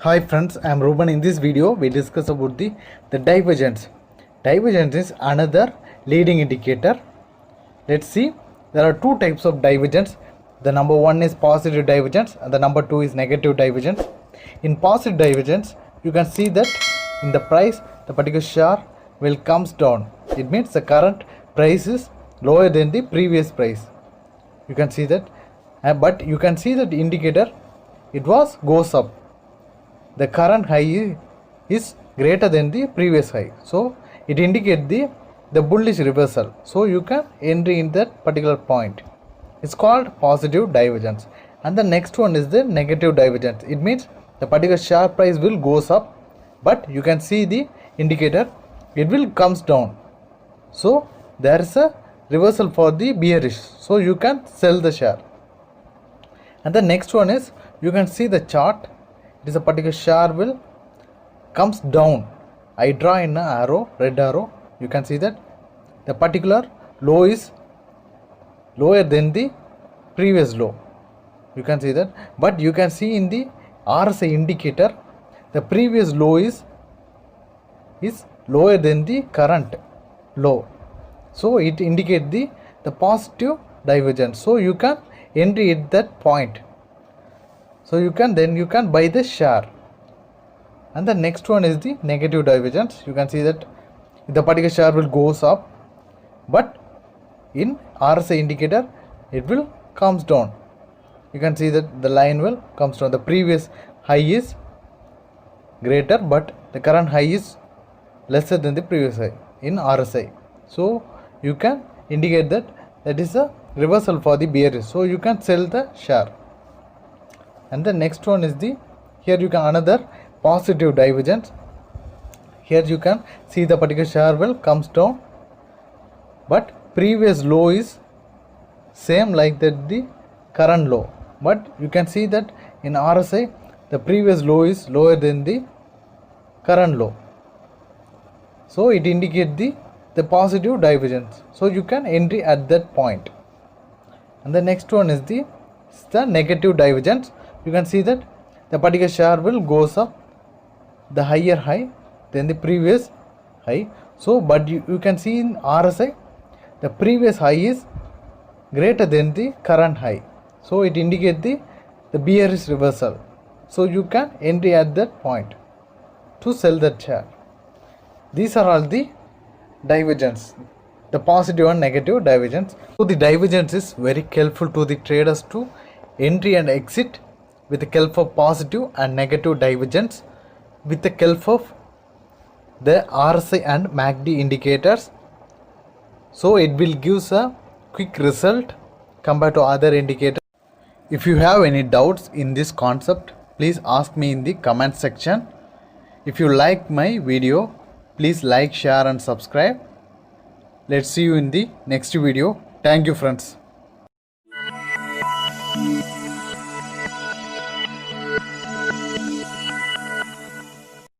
Hi friends, I am Ruben. In this video, we discuss about the divergence. Divergence is another leading indicator. Let's see, there are two types of divergence. The number one is positive divergence and the number two is negative divergence. In positive divergence, you can see that in the price, the particular share will comes down. It means the current price is lower than the previous price. You can see that, but you can see that the indicator, it goes up. The current high is greater than the previous high, so it indicates the bullish reversal, so you can enter in that particular point. It's called positive divergence. And the next one is the negative divergence. It means the particular share price will goes up, but you can see the indicator, it will comes down, so there is a reversal for the bearish, so you can sell the share. And the next one is, you can see the chart. It is a particular share will comes down. I draw in an arrow, red arrow. You can see that the particular low is lower than the previous low. You can see that, but you can see in the RSI indicator, the previous low is lower than the current low, so it indicates the positive divergence, so you can enter at that point. So you can buy the share. And the next one is the negative divergence. You can see that the particular share will goes up, but in RSI indicator it will comes down. You can see that the line will comes down. The previous high is greater, but the current high is lesser than the previous high in RSI. So you can indicate that is a reversal for the bearish, so you can sell the share. And the next one is here you can another positive divergence. Here you can see the particular share will comes down, but previous low is same like that the current low, but you can see that in RSI the previous low is lower than the current low, so it indicates the positive divergence, so you can enter at that point. And the next one is the negative divergence. You can see that the particular share will goes up the higher high than the previous high, so but you can see in RSI the previous high is greater than the current high, so it indicates the bearish reversal, so you can enter at that point to sell that share. These are all the divergence, the positive and negative divergence. So the divergence is very helpful to the traders to entry and exit with the help of positive and negative divergence, with the help of the RSI and MACD indicators, so it will give a quick result compared to other indicators. If you have any doubts in this concept, please ask me in the comment section. If you like my video, please like, share and subscribe. Let's see you in the next video. Thank you friends.